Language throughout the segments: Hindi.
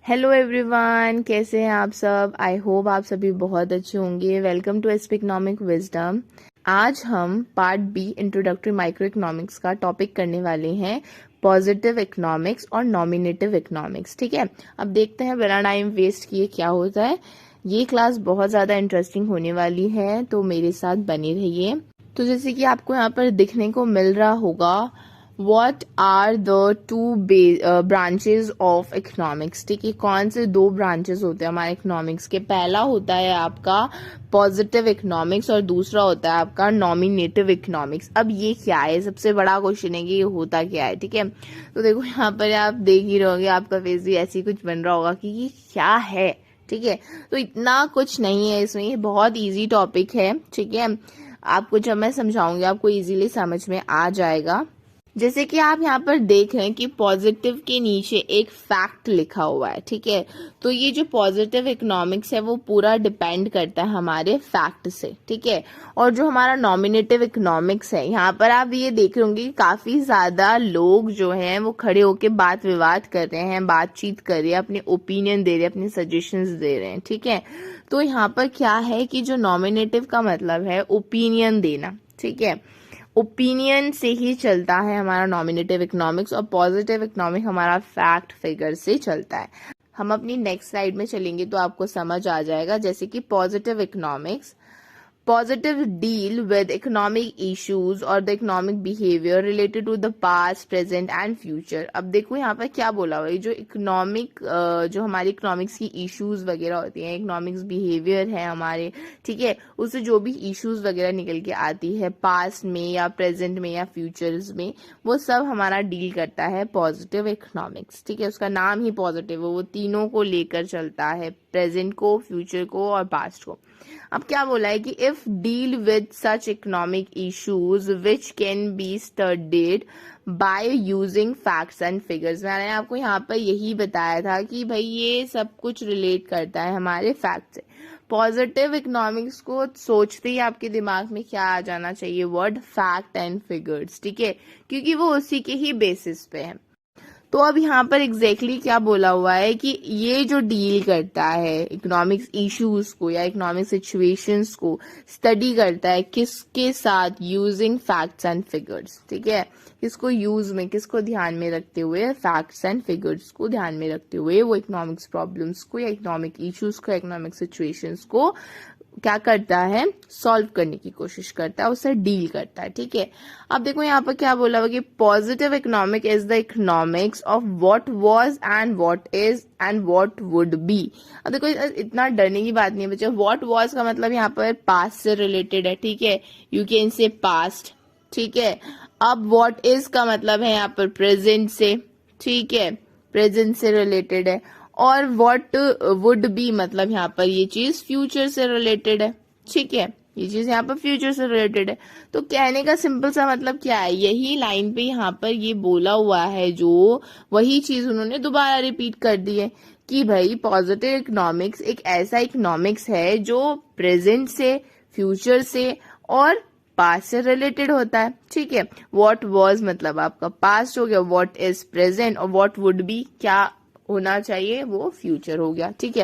हेलो एवरीवन, कैसे हैं आप सब। आई होप आप सभी बहुत अच्छे होंगे। Welcome to SP economic wisdom. आज हम part B introductory microeconomics का टॉपिक करने वाले हैं, पॉजिटिव इकोनॉमिक्स और नॉमिनेटिव इकोनॉमिक्स। ठीक है, अब देखते हैं बिना टाइम वेस्ट किए क्या होता है। ये क्लास बहुत ज़्यादा इंटरेस्टिंग होने वाली है, तो मेरे साथ बने रहिए। तो जैसे कि आपको यहाँ पर दिखने को मिल रहा होगा, What are the two branches of economics? ठीक है, कौन से दो ब्रांचेस होते हैं हमारे इकोनॉमिक्स के। पहला होता है आपका पॉजिटिव इकोनॉमिक्स और दूसरा होता है आपका नॉमिनेटिव इकोनॉमिक्स। अब ये क्या है, सबसे बड़ा क्वेश्चन है कि ये होता क्या है। ठीक है, तो देखो यहाँ पर आप देख ही रहोगे, आपका फेस भी ऐसी कुछ बन रहा होगा कि ये क्या है। ठीक है, तो इतना कुछ नहीं है इसमें, ये बहुत इजी टॉपिक है। ठीक है, आपको जब मैं समझाऊंगी आपको इजीली समझ में आ जाएगा। जैसे कि आप यहाँ पर देख रहे हैं कि पॉजिटिव के नीचे एक फैक्ट लिखा हुआ है। ठीक है, तो ये जो पॉजिटिव इकोनॉमिक्स है वो पूरा डिपेंड करता है हमारे फैक्ट से। ठीक है, और जो हमारा नॉमिनेटिव इकोनॉमिक्स है, यहाँ पर आप ये देख रहे होंगे कि काफी ज्यादा लोग जो हैं वो खड़े होके बात विवाद कर रहे हैं, बातचीत कर रहे हैं, अपने ओपिनियन दे रहे हैं, अपने सजेशंस दे रहे हैं। ठीक है, तो यहाँ पर क्या है कि जो नॉमिनेटिव का मतलब है ओपिनियन देना। ठीक है, ओपिनियन से ही चलता है हमारा नॉमिनेटिव इकोनॉमिक्स, और पॉजिटिव इकोनॉमिक हमारा फैक्ट फिगर से चलता है। हम अपनी नेक्स्ट स्लाइड में चलेंगे तो आपको समझ आ जाएगा। जैसे कि positive economics, positive deal with economic issues और the economic behaviour related to the past, present and future. अब देखो यहाँ पर क्या बोला हुआ है, जो इकोनॉमिक जो हमारी इकोनॉमिक्स की इश्यूज वगैरह होती हैं, इकोनॉमिक्स बिहेवियर है हमारे, ठीक है, उससे जो भी इश्यूज वगैरह निकल के आती है पास्ट में या प्रेजेंट में या फ्यूचर्स में, वो सब हमारा डील करता है पॉजिटिव इकोनॉमिक्स। ठीक है, उसका नाम ही पॉजिटिव है, वो तीनों को लेकर चलता है, प्रेजेंट को, फ्यूचर को और पास्ट को। अब क्या बोला है कि if deal with such economic issues which can be studied by using facts and figures. मैंने आपको यहाँ पर यही बताया था कि भाई ये सब कुछ रिलेट करता है हमारे फैक्ट से। पॉजिटिव इकोनॉमिक्स को सोचते ही आपके दिमाग में क्या आ जाना चाहिए, वर्ड फैक्ट एंड फिगर्स। ठीक है, क्योंकि वो उसी के ही बेसिस पे है। तो अब यहाँ पर एग्जैक्टली क्या बोला हुआ है कि ये जो डील करता है इकोनॉमिक्स इश्यूज को या इकोनॉमिक सिचुएशंस को स्टडी करता है किसके साथ, यूजिंग फैक्ट्स एंड फिगर्स। ठीक है, किसको यूज में, किसको ध्यान में रखते हुए, फैक्ट्स एंड फिगर्स को ध्यान में रखते हुए वो इकोनॉमिक्स प्रॉब्लम्स को या इकोनॉमिक इश्यूज को, इकोनॉमिक सिचुएशंस को क्या करता है, सॉल्व करने की कोशिश करता है, उससे डील करता है। ठीक है, अब देखो यहाँ पर क्या बोला हुआ कि positive economic is the economics of what was and what is and what would B. अब देखो इतना डरने की बात नहीं है बच्चों। व्हाट वाज का मतलब यहाँ पर पास्ट से रिलेटेड है। ठीक है, यू कैन से पास्ट। ठीक है, अब व्हाट इज का मतलब है यहाँ पर प्रेजेंट से। ठीक है, प्रेजेंट से रिलेटेड है। और व्हाट वुड बी मतलब यहाँ पर ये चीज फ्यूचर से रिलेटेड है। ठीक है, ये चीज यहाँ पर फ्यूचर से रिलेटेड है। तो कहने का सिंपल सा मतलब क्या है, यही लाइन पे यहाँ पर ये बोला हुआ है, जो वही चीज उन्होंने दोबारा रिपीट कर दी है कि भाई पॉजिटिव इकोनॉमिक्स एक ऐसा इकोनॉमिक्स है जो प्रेजेंट से, फ्यूचर से और पास्ट से रिलेटेड होता है। ठीक है, व्हाट वाज मतलब आपका पास्ट हो गया, व्हाट इज प्रेजेंट, और व्हाट वुड बी क्या होना चाहिए, वो फ्यूचर हो गया। ठीक है,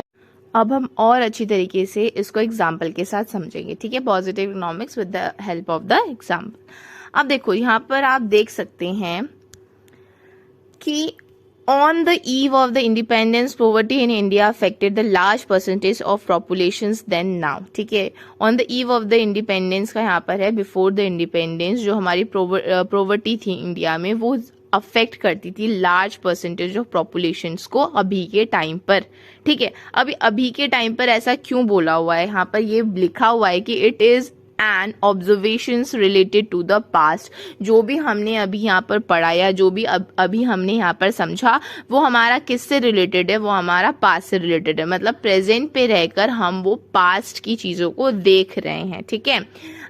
अब हम और अच्छी तरीके से इसको एग्जाम्पल के साथ समझेंगे। ठीक है, positive economics with the help of the example. अब देखो यहाँ पर आप देख सकते हैं कि on the eve of the independence, poverty in India affected the large percentage of populations then now. ठीक है, on the eve of the independence का यहाँ पर है before the independence, जो हमारी poverty थी इंडिया में वो अफेक्ट करती थी लार्ज परसेंटेज ऑफ पॉपुलेशंस को अभी के टाइम पर। ठीक है, अभी के टाइम पर ऐसा क्यों बोला हुआ है, यहाँ पर ये लिखा हुआ है कि it is and observations related to the past. जो भी हमने अभी यहाँ पर पढ़ा या जो भी अभी हमने यहाँ पर समझा, वो हमारा किससे रिलेटेड है, वो हमारा पास्ट से रिलेटेड है। मतलब प्रेजेंट पे रहकर हम वो पास्ट की चीजों को देख रहे हैं। ठीक है,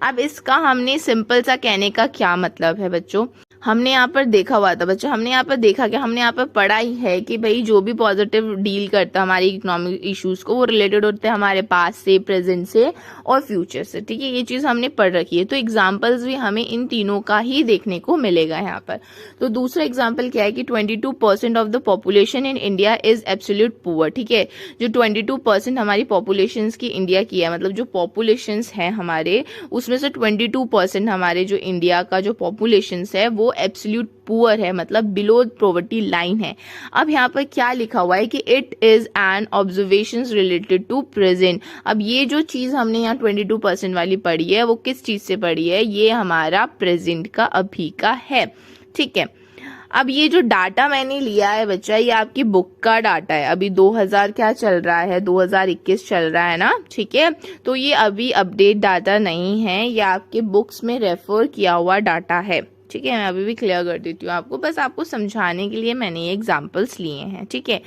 अब इसका हमने सिंपल सा कहने का क्या मतलब है बच्चों, हमने यहाँ पर देखा हुआ था बच्चों, हमने यहाँ पर देखा कि हमने यहाँ पर पढ़ा ही है कि भाई जो भी पॉजिटिव डील करता है हमारी इकोनॉमिक इश्यूज को, वो रिलेटेड होते हैं हमारे पास से, प्रेजेंट से और फ्यूचर से। ठीक है, ये चीज हमने पढ़ रखी है। तो एग्जाम्पल्स भी हमें इन तीनों का ही देखने को मिलेगा यहाँ पर। तो दूसरा एग्जाम्पल क्या है कि 22% of the population in India is absolute poor. ठीक है, जो 22% हमारी पॉपुलेशन की इंडिया की है, मतलब जो पॉपुलेशन है हमारे, उसमें से 22% हमारे जो इंडिया का जो पॉपुलेशन है वो एब्सोल्यूट पुअर है, मतलब बिलो पॉवर्टी लाइन है। अब यहाँ पर क्या लिखा हुआ है कि it is an observation related to present. अब ये जो चीज हमने यहाँ 22% वाली पढ़ी है वो किस चीज से पढ़ी है, ये हमारा प्रेजेंट का अभी का है। ठीक है, अब ये जो डाटा मैंने लिया है बच्चा, ये आपकी बुक का डाटा है। अभी 2000 क्या चल रहा है, 2021 चल रहा है ना। ठीक है, तो ये अभी अपडेट डाटा नहीं है, ये आपके बुक्स में रेफर किया हुआ डाटा है। ठीक है, मैं अभी भी क्लियर कर देती हूँ आपको, बस आपको समझाने के लिए मैंने ये एग्जांपल्स लिए हैं। ठीक है,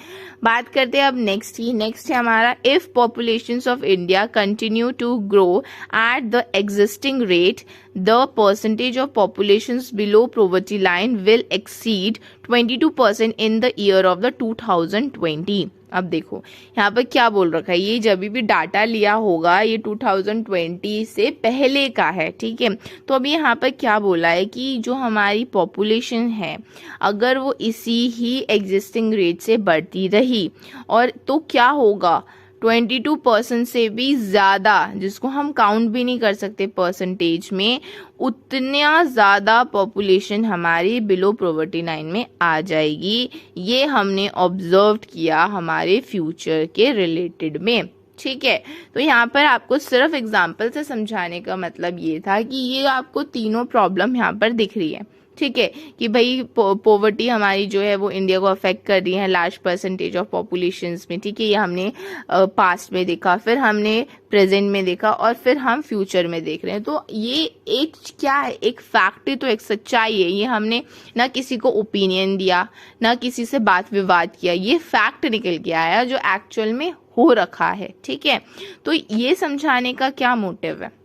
बात करते हैं अब नेक्स्ट है हमारा, if populations of India continue to grow at the existing rate, the percentage of populations below poverty line will exceed 22% in the year of the 2020। अब देखो यहाँ पर क्या बोल रखा है, ये जब भी डाटा लिया होगा ये 2020 से पहले का है। ठीक है, तो अभी यहाँ पर क्या बोला है कि जो हमारी पॉपुलेशन है अगर वो इसी ही एग्जिस्टिंग रेट से बढ़ती रही और तो क्या होगा, 22% से भी ज्यादा, जिसको हम काउंट भी नहीं कर सकते परसेंटेज में, उतना ज्यादा पॉपुलेशन हमारी बिलो पॉवर्टी लाइन में आ जाएगी। ये हमने ऑब्जर्व किया हमारे फ्यूचर के रिलेटेड में। ठीक है, तो यहाँ पर आपको सिर्फ एग्जाम्पल से समझाने का मतलब ये था कि ये आपको तीनों प्रॉब्लम यहाँ पर दिख रही है। ठीक है, कि भाई पॉवर्टी हमारी जो है वो इंडिया को अफेक्ट कर रही है लार्ज परसेंटेज ऑफ पॉपुलेशंस में। ठीक है, ये हमने पास्ट में देखा, फिर हमने प्रेजेंट में देखा और फिर हम फ्यूचर में देख रहे हैं। तो ये एक क्या है, एक फैक्ट है, तो एक सच्चाई है। ये हमने ना किसी को ओपिनियन दिया, ना किसी से बात विवाद किया, ये फैक्ट निकल के आया जो एक्चुअल में हो रखा है। ठीक है, तो ये समझाने का क्या मोटिव है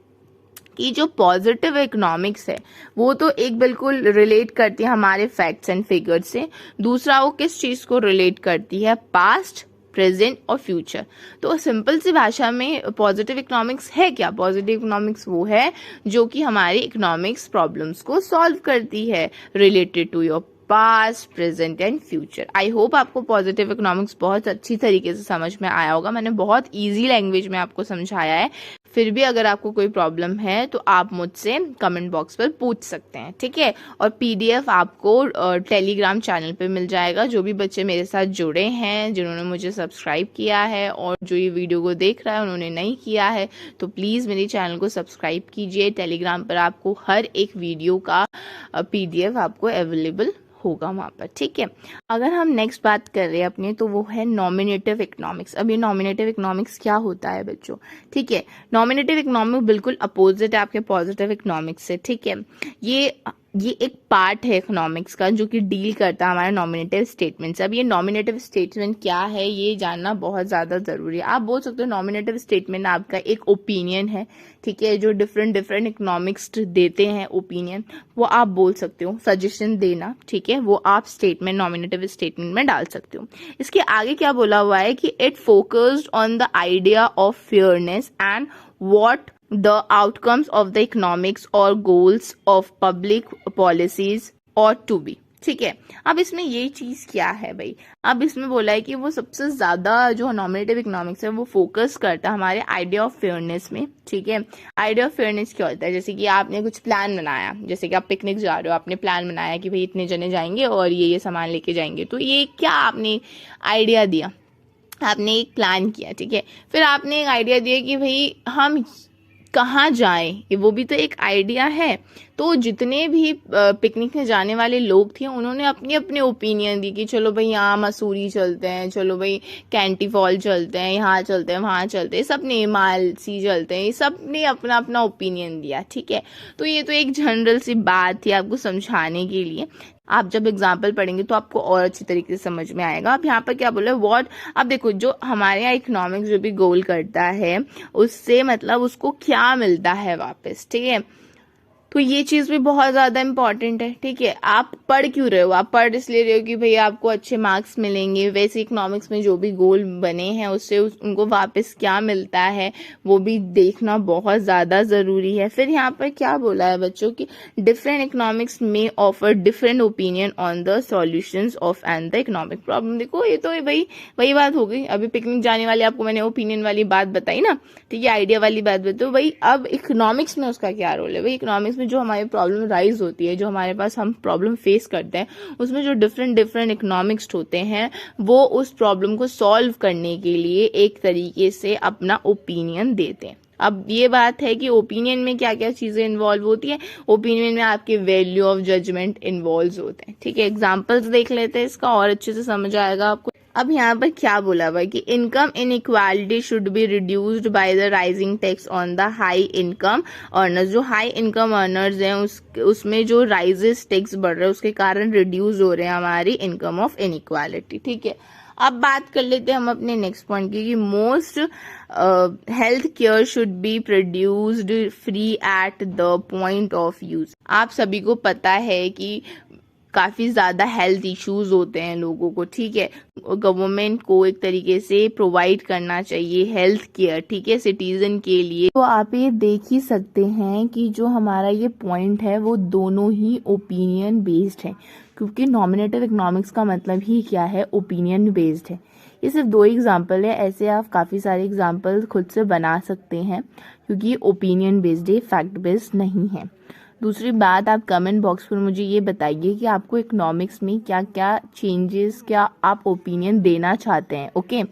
कि जो पॉजिटिव इकोनॉमिक्स है वो तो एक बिल्कुल रिलेट करती है हमारे फैक्ट्स एंड फिगर्स से, दूसरा वो किस चीज को रिलेट करती है, पास्ट, प्रेजेंट और फ्यूचर। तो सिंपल सी भाषा में पॉजिटिव इकोनॉमिक्स है क्या, पॉजिटिव इकोनॉमिक्स वो है जो कि हमारी इकोनॉमिक्स प्रॉब्लम्स को सॉल्व करती है related to your past, present and future. I hope आपको पॉजिटिव इकोनॉमिक्स बहुत अच्छी तरीके से समझ में आया होगा। मैंने बहुत इजी लैंग्वेज में आपको समझाया है। फिर भी अगर आपको कोई प्रॉब्लम है तो आप मुझसे कमेंट बॉक्स पर पूछ सकते हैं। ठीक है, और पीडीएफ आपको टेलीग्राम चैनल पे मिल जाएगा। जो भी बच्चे मेरे साथ जुड़े हैं, जिन्होंने मुझे सब्सक्राइब किया है और जो ये वीडियो को देख रहा है उन्होंने नहीं किया है, तो प्लीज़ मेरे चैनल को सब्सक्राइब कीजिए। टेलीग्राम पर आपको हर एक वीडियो का पीडीएफ आपको अवेलेबल होगा वहां पर। ठीक है, अगर हम नेक्स्ट बात कर रहे हैं अपने, तो वो है नॉमिनेटिव इकोनॉमिक्स। अब ये नॉमिनेटिव इकोनॉमिक्स क्या होता है बच्चों, ठीक है, नॉमिनेटिव इकोनॉमिक्स बिल्कुल अपोजिट है आपके पॉजिटिव इकोनॉमिक्स से। ठीक है, ये एक पार्ट है इकोनॉमिक्स का जो कि डील करता है हमारे नॉमिनेटिव स्टेटमेंट से। अब ये नॉमिनेटिव स्टेटमेंट क्या है ये जानना बहुत ज्यादा जरूरी है। आप बोल सकते हो नॉमिनेटिव स्टेटमेंट आपका एक ओपिनियन है। ठीक है, जो डिफरेंट इकोनॉमिक्स देते हैं ओपिनियन, वो आप बोल सकते हो, सजेशन देना। ठीक है, वो आप स्टेटमेंट, नॉमिनेटिव स्टेटमेंट में डाल सकते हो। इसके आगे क्या बोला हुआ है कि it focused on the idea of fairness and what the outcomes of the economics or goals of public policies ought to be। ठीक है, अब इसमें ये चीज क्या है भाई, अब इसमें बोला है कि वो सबसे ज्यादा जो नॉमिनेटिव इकोनॉमिक्स है वो फोकस करता है हमारे आइडिया ऑफ फेयरनेस में। ठीक है, आइडिया ऑफ फेयरनेस क्या होता है, जैसे कि आपने कुछ प्लान बनाया, जैसे कि आप पिकनिक जा रहे हो, आपने प्लान बनाया कि भाई इतने जने जाएंगे और ये सामान लेके जाएंगे। तो ये क्या आपने आइडिया दिया, आपने एक प्लान किया। ठीक है, फिर आपने एक आइडिया दिया कि भाई हम कहाँ जाएं, वो भी तो एक आइडिया है। तो जितने भी पिकनिक में जाने वाले लोग थे उन्होंने अपने अपने ओपिनियन दी कि चलो भाई यहाँ मसूरी चलते हैं, चलो भाई कैंटी फॉल चलते हैं, यहाँ चलते हैं, वहाँ चलते हैं, सबने मालसी चलते हैं, सबने अपना अपना ओपिनियन दिया। ठीक है, तो ये तो एक जनरल सी बात थी आपको समझाने के लिए। आप जब एग्जाम्पल पढ़ेंगे तो आपको और अच्छी तरीके से समझ में आएगा। अब यहाँ पर क्या बोला व्हाट, अब देखो जो हमारे यहाँ इकोनॉमिक्स जो भी गोल करता है उससे मतलब उसको क्या मिलता है वापस। ठीक है, तो ये चीज भी बहुत ज्यादा इंपॉर्टेंट है। ठीक है, आप पढ़ क्यों रहे हो? आप पढ़ इसलिए रहे हो कि भाई आपको अच्छे मार्क्स मिलेंगे। वैसे इकोनॉमिक्स में जो भी गोल बने हैं उससे उनको वापस क्या मिलता है वो भी देखना बहुत ज्यादा जरूरी है। फिर यहाँ पर क्या बोला है बच्चों की डिफरेंट इकोनॉमिक्स में offer different opinion on the solutions of and the economic problem. देखो ये तो भाई वही बात हो गई। अभी पिकनिक जाने वाले आपको मैंने ओपिनियन वाली बात बताई ना, ठीक है, आइडिया वाली बात बताओ भाई। अब इकोनॉमिक्स में उसका क्या रोल है? भाई इकोनॉमिक्स में जो हमारी प्रॉब्लम राइज होती है, जो हमारे पास हम प्रॉब्लम फेस करते हैं, उसमें जो डिफरेंट डिफरेंट इकोनॉमिक्स होते हैं वो उस प्रॉब्लम को सॉल्व करने के लिए एक तरीके से अपना ओपिनियन देते हैं। अब ये बात है कि ओपिनियन में क्या क्या चीजें इन्वॉल्व होती है। ओपिनियन में आपके वैल्यू ऑफ जजमेंट इन्वॉल्व होते हैं। ठीक है, एग्जांपल्स देख लेते हैं इसका और अच्छे से समझ आएगा आपको। अब यहाँ पर क्या बोला हुआ है कि income inequality should be reduced by the rising tax on the high income earners. जो हाई इनकम अर्नर्स हैं उसमें जो राइजेस टैक्स बढ़ रहा है उसके कारण रिड्यूस हो रहे हैं हमारी इनकम ऑफ इनइक्वालिटी। ठीक है, अब बात कर लेते हैं हम अपने नेक्स्ट पॉइंट की कि most health care should be produced free at the point of use. आप सभी को पता है कि काफी ज्यादा हेल्थ इश्यूज होते हैं लोगों को। ठीक है, गवर्नमेंट को एक तरीके से प्रोवाइड करना चाहिए हेल्थ केयर, ठीक है, सिटीजन के लिए। तो आप ये देख ही सकते हैं कि जो हमारा ये पॉइंट है वो दोनों ही ओपिनियन बेस्ड है, क्योंकि नॉमिनेटिव इकोनॉमिक्स का मतलब ही क्या है? ओपिनियन बेस्ड है। ये सिर्फ 2 एग्जाम्पल है, ऐसे आप काफी सारे एग्जाम्पल खुद से बना सकते हैं, क्योंकि ओपिनियन बेस्ड है, फैक्ट बेस्ड नहीं है। दूसरी बात, आप कमेंट बॉक्स पर मुझे ये बताइए कि आपको इकोनॉमिक्स में क्या क्या चेंजेस, क्या आप ओपिनियन देना चाहते हैं। ओके,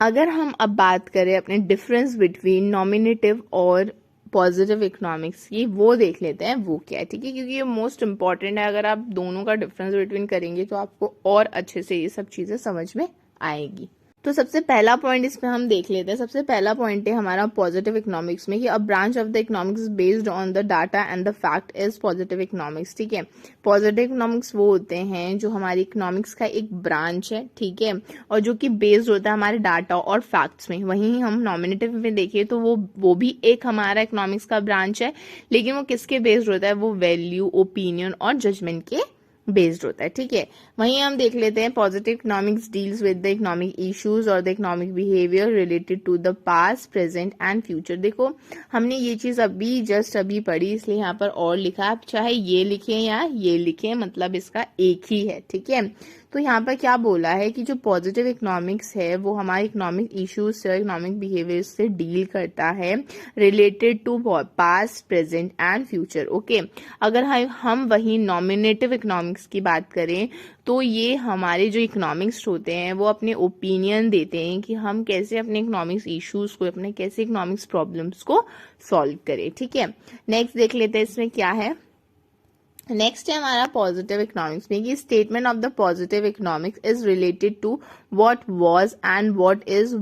अगर हम अब बात करें अपने डिफरेंस बिटवीन नॉमिनेटिव और पॉजिटिव इकोनॉमिक्स, ये वो देख लेते हैं वो क्या है। ठीक है, क्योंकि ये मोस्ट इंपॉर्टेंट है। अगर आप दोनों का डिफरेंस बिटवीन करेंगे तो आपको और अच्छे से ये सब चीजें समझ में आएगी। तो सबसे पहला पॉइंट इसमें हम देख लेते हैं। सबसे पहला पॉइंट है हमारा पॉजिटिव इकोनॉमिक्स में कि a branch of the economics based on the data and the fact is positive economics. ठीक है, पॉजिटिव इकोनॉमिक्स वो होते हैं जो हमारी इकोनॉमिक्स का एक ब्रांच है, ठीक है, और जो कि बेस्ड होता है हमारे डाटा और फैक्ट्स में। वहीं हम नॉमिनेटिव में देखें तो वो भी एक हमारा इकोनॉमिक्स का ब्रांच है, लेकिन वो किसके बेस्ड होता है? वो वैल्यू, ओपिनियन और जजमेंट के बेस्ड होता है। ठीक है, वहीं हम देख लेते हैं positive economics deals with the economic issues और the economic behaviour related to the past, present and future. देखो हमने ये चीज अभी पढ़ी, इसलिए यहाँ पर और लिखा। आप चाहे ये लिखें या ये लिखें, मतलब इसका एक ही है। ठीक है, तो यहाँ पर क्या बोला है कि जो पॉजिटिव इकोनॉमिक्स है वो हमारे इकोनॉमिक इश्यूज से, इकोनॉमिक बिहेवियर से डील करता है related to past, present and future. Okay, अगर हम वही नॉमिनेटिव इकोनॉमिक्स की बात करें तो ये हमारे जो इकोनॉमिक्स होते हैं वो अपने ओपिनियन देते हैं कि हम कैसे अपने इकोनॉमिक्स इश्यूज को, अपने कैसे इकोनॉमिक्स प्रॉब्लम्स को सॉल्व करें। ठीक है, नेक्स्ट देख लेते हैं इसमें क्या है। नेक्स्ट है हमारा पॉजिटिव इकोनॉमिक्स में कि statement of the positive economics is related to what was and what is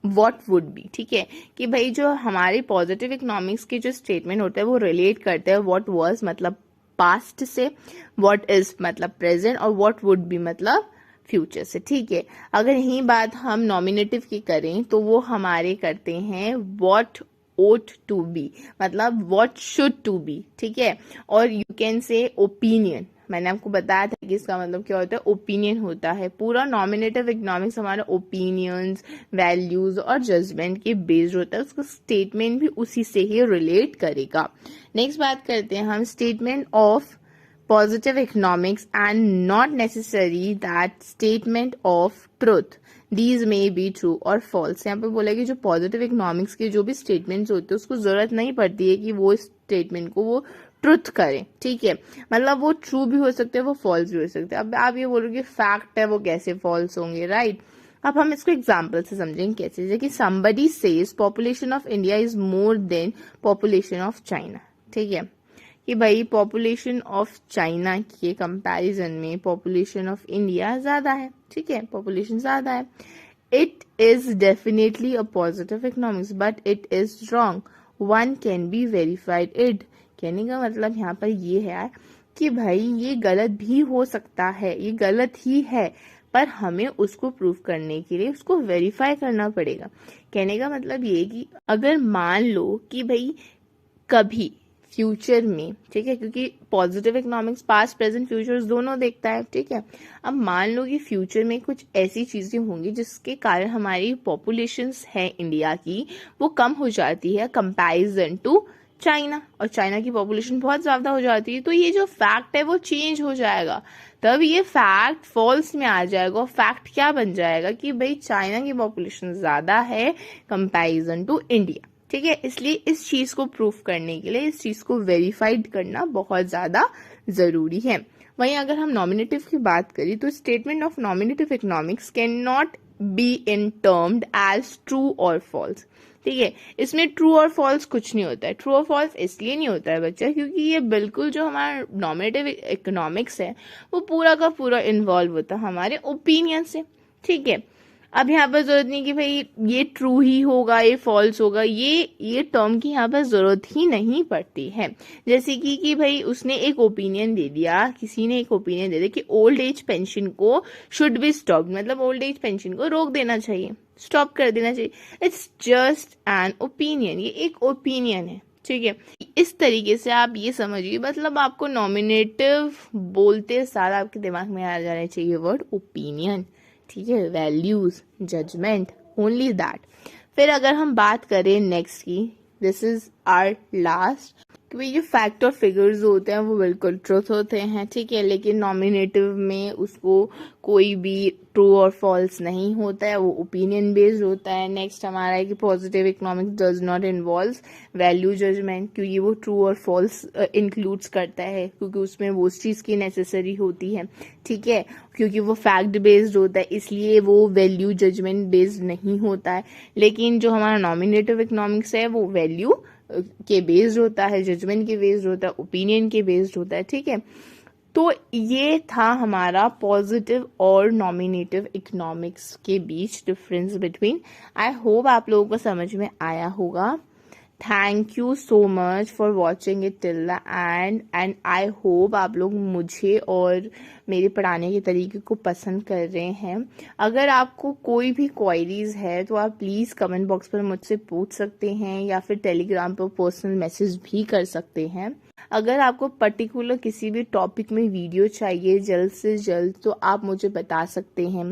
what would be. ठीक है, कि भाई जो हमारे पॉजिटिव इकोनॉमिक्स के जो स्टेटमेंट होते हैं वो रिलेट करते हैं व्हाट वाज मतलब पास्ट से, व्हाट इज मतलब प्रेजेंट, और व्हाट वुड बी मतलब फ्यूचर से। ठीक है, अगर यही बात हम नॉमिनेटिव की करें तो वो हमारे करते हैं व्हाट ought to be मतलब what should to be। ठीक है, और you can say opinion, मैंने आपको बताया था कि इसका मतलब क्या होता है? ओपिनियन होता है। पूरा नॉमिनेटिव इकोनॉमिक्स हमारा ओपिनियंस, वैल्यूज और जजमेंट के बेस्ड होता है, उसका स्टेटमेंट भी उसी से ही रिलेट करेगा। नेक्स्ट बात करते हैं हम statement of positive economics and not necessary that statement of truth these may be true or false। यहाँ पे बोला कि जो पॉजिटिव इकोनॉमिक्स के जो भी स्टेटमेंट्स होते हैं उसको जरूरत नहीं पड़ती है कि वो स्टेटमेंट को वो ट्रुथ करे। ठीक है, मतलब वो ट्रू भी हो सकते हैं, वो फॉल्स भी हो सकते हैं। अब आप ये बोलोगे फैक्ट है, वो कैसे फॉल्स होंगे? राइट, अब हम इसको एग्जाम्पल से समझेंगे कैसे। जैसे कि somebody says population of India is more than population of China। ठीक है, कि भाई पॉपुलेशन ऑफ चाइना के कंपैरिजन में पॉपुलेशन ऑफ इंडिया ज्यादा है। ठीक है, पॉपुलेशन ज्यादा है। It is definitely a positive economics but it is wrong, one can be verified it. कहने का मतलब यहाँ पर ये है कि भाई ये गलत भी हो सकता है, ये गलत ही है, पर हमें उसको प्रूव करने के लिए उसको वेरीफाई करना पड़ेगा। कहने का मतलब ये कि अगर मान लो कि भाई कभी फ्यूचर में, ठीक है, क्योंकि positive economics past present futures दोनों देखता है, ठीक है। अब मान लो कि फ्यूचर में कुछ ऐसी चीजें होंगी जिसके कारण हमारी पॉपुलेशंस है इंडिया की वो कम हो जाती है कंपैरिजन टू चाइना, और चाइना की पॉपुलेशन बहुत ज्यादा हो जाती है, तो ये जो फैक्ट है वो चेंज हो जाएगा। तब ये फैक्ट फॉल्स में आ जाएगा और फैक्ट क्या बन जाएगा कि भाई चाइना की पॉपुलेशन ज्यादा है कंपैरिजन टू इंडिया, ठीक है। इसलिए इस चीज को प्रूफ करने के लिए इस चीज को वेरीफाइड करना बहुत ज्यादा जरूरी है। वहीं अगर हम नॉमिनेटिव की बात करें तो statement of nominative economics can not be in termed as true और फॉल्स, ठीक है। इसमें ट्रू और फॉल्स कुछ नहीं होता है। ट्रू और फॉल्स इसलिए नहीं होता है बच्चा क्योंकि ये बिल्कुल जो हमारा नॉमिनेटिव इकोनॉमिक्स है वो पूरा का पूरा इन्वॉल्व होता है हमारे ओपिनियन से, ठीक है। अब यहाँ पर जरूरत नहीं कि भाई ये ट्रू ही होगा ये फॉल्स होगा, ये टर्म की यहाँ पर जरूरत ही नहीं पड़ती है। जैसे कि भाई उसने एक ओपिनियन दे दिया, किसी ने एक ओपिनियन दे दिया कि ओल्ड एज पेंशन को शुड बी स्टॉप, मतलब ओल्ड एज पेंशन को रोक देना चाहिए, स्टॉप कर देना चाहिए। इट्स जस्ट एन ओपिनियन, ये एक ओपिनियन है, ठीक है। इस तरीके से आप ये समझिए, मतलब आपको नॉमिनेटिव बोलते सारा आपके दिमाग में आ जाना चाहिए वर्ड ओपिनियन, ठीक है, वैल्यूज, जजमेंट, ओनली दैट। फिर अगर हम बात करें नेक्स्ट की, दिस इज आवर लास्ट, कि भाई ये फैक्ट और फिगर्स होते हैं वो बिल्कुल ट्रुथ होते हैं, ठीक है, लेकिन नॉमिनेटिव में उसको कोई भी ट्रू और फॉल्स नहीं होता है, वो ओपिनियन बेस्ड होता है। नेक्स्ट हमारा है कि positive economics does not involve value judgement, क्योंकि वो ट्रू और फॉल्स इंक्लूड्स करता है, क्योंकि उसमें वो चीज़ की नेसेसरी होती है, ठीक है, क्योंकि वो फैक्ट बेस्ड होता है इसलिए वो वैल्यू जजमेंट बेस्ड नहीं होता है। लेकिन जो हमारा नॉमिनेटिव इकोनॉमिक्स है वो वैल्यू के बेस्ड होता है, जजमेंट के बेस्ड होता है, ओपिनियन के बेस्ड होता है, ठीक है। तो ये था हमारा पॉजिटिव और नॉमिनेटिव इकोनॉमिक्स के बीच डिफरेंस बिटवीन। आई होप आप लोगों को समझ में आया होगा। Thank you so much for watching it till the and I hope आप लोग मुझे और मेरे पढ़ाने के तरीके को पसंद कर रहे हैं। अगर आपको कोई भी क्वेरीज है तो आप प्लीज़ कमेंट बॉक्स पर मुझसे पूछ सकते हैं या फिर टेलीग्राम पर पर्सनल मैसेज भी कर सकते हैं। अगर आपको पर्टिकुलर किसी भी टॉपिक में वीडियो चाहिए जल्द से जल्द तो आप मुझे बता सकते हैं।